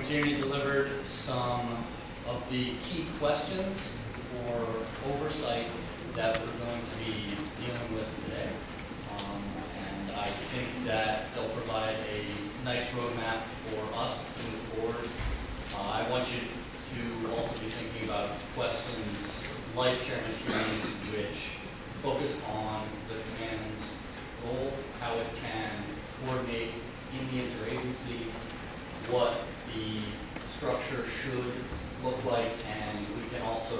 McTierney delivered some of the key questions for oversight that we're going to be dealing with today. And I think that they'll provide a nice roadmap for us to move forward. I want you to also be thinking about questions like Chairman Tierney's, which focus on the command's role, how it can coordinate in the interagency, what the structure should look like, and we can also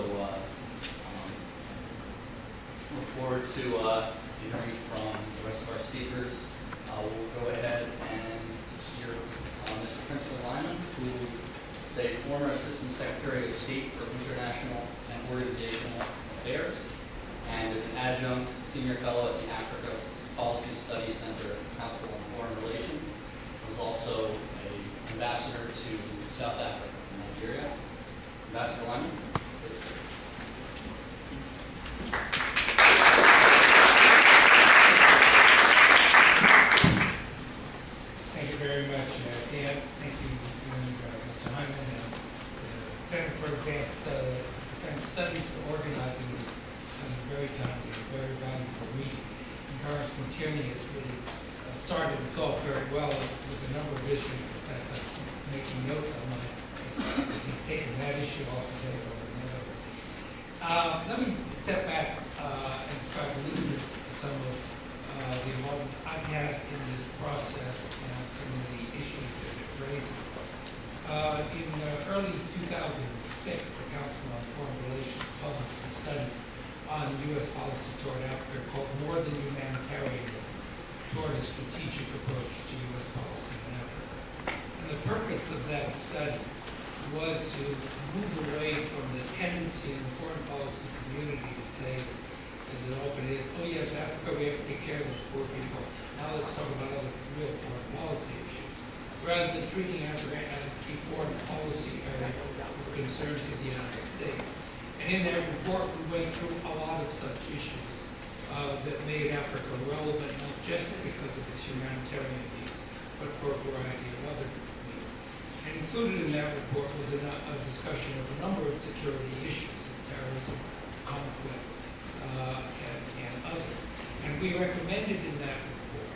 look forward to hearing from the rest of our speakers. We'll go ahead and hear Mr. Princeton Lyman, who is a former Assistant Secretary of State for International and Organizational Affairs, and is an adjunct senior fellow at the Africa Policy Study Center at the Council on Foreign Relations. He was also an ambassador to South Africa and Nigeria. Ambassador Lyman. Thank you very much, Dan. Thank you, Mr. Lyman, and the Center for Advanced Studies for organizing this very timely, very valuable meeting. And Congressman Tierney has really started us off very well with a number of issues. In fact, I'm making notes on mine. He's taken that issue off the table. Let me step back and try to look at some of the involvement I've had in this process and some of the issues that it raises. In early 2006, the Council on Foreign Relations published a study on U.S. policy toward Africa called More Than Humanitarianism, toward a strategic approach to U.S. policy in Africa. And the purpose of that study was to move away from the tendency in the foreign policy community to say, as it often is, oh yes, Africa, we have to take care of those poor people. Now let's talk about other real foreign policy issues. Rather than treating Africa as a foreign policy area of concern to the United States. And in that report, we went through a lot of such issues that made Africa relevant, not just because of its humanitarian needs, but for a variety of other needs. And included in that report was a discussion of a number of security issues, of terrorism, conflict, and others. And we recommended in that report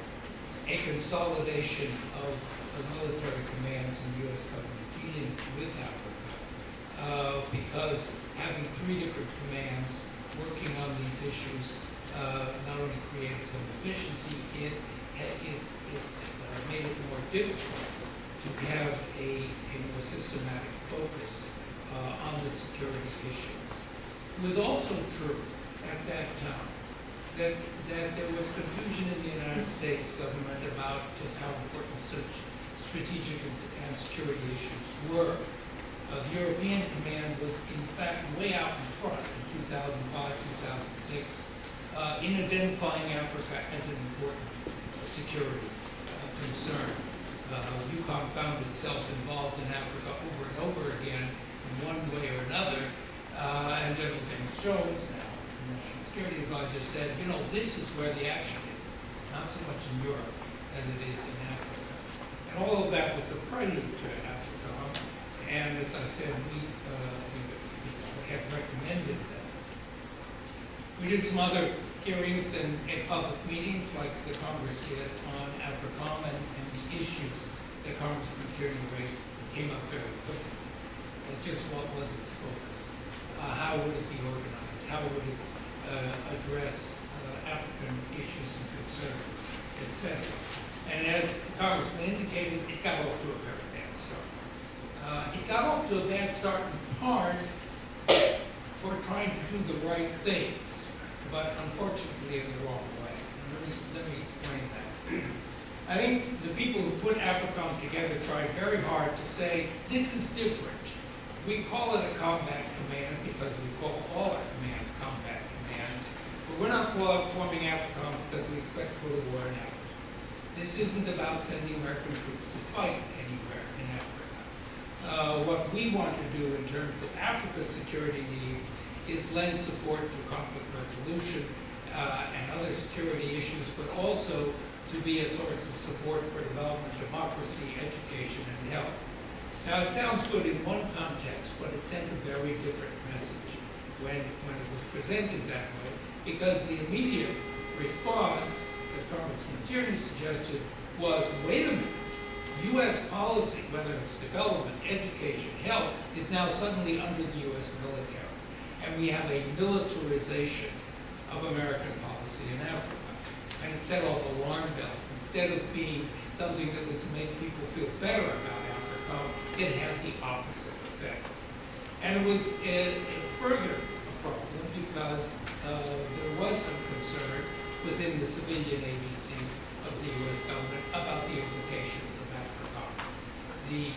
a consolidation of the military commands in the U.S. government dealing with Africa, because having three different commands working on these issues not only created some efficiency, it made it more difficult to have a more systematic focus on the security issues. It was also true at that time that there was confusion in the United States government about just how important such strategic and security issues were. The European command was, in fact, way out in front in 2005, 2006, in identifying Africa as an important security concern. UCOM found itself involved in Africa over and over again in one way or another, and General James Jones, now the National Security Advisor, said, you know, this is where the action is, not so much in Europe as it is in Africa. And all of that was a prelude to Africa. And as I said, we have recommended that. We did some other hearings and public meetings like the Congress did on AFRICOM, and the issues that Congressman Tierney raised came up very quickly. Just what was its focus? How would it be organized? How would it address African issues and concerns, etc.? And as the Congressman indicated, it got off to a very bad start. It got off to a bad start in part for trying to do the right things, but unfortunately in the wrong way. And let me explain that. I think the people who put AFRICOM together tried very hard to say, this is different. We call it a combat command because we call all our commands combat commands, but we're not forming AFRICOM because we expect to go to war in Africa. This isn't about sending American troops to fight anywhere in Africa. What we want to do in terms of Africa's security needs is lend support to conflict resolution and other security issues, but also to be a source of support for development, democracy, education, and health. Now, it sounds good in one context, but it sent a very different message when it was presented that way, because the immediate response, as Congressman Tierney suggested, was, wait a minute, U.S. policy, whether it's development, education, health, is now suddenly under the U.S. military. And we have a militarization of American policy in Africa. And it set off alarm bells. Instead of being something that was to make people feel better about Africa, it had the opposite effect. And it was further a problem because there was some concern within the civilian agencies of the U.S. government about the implications of Africa. The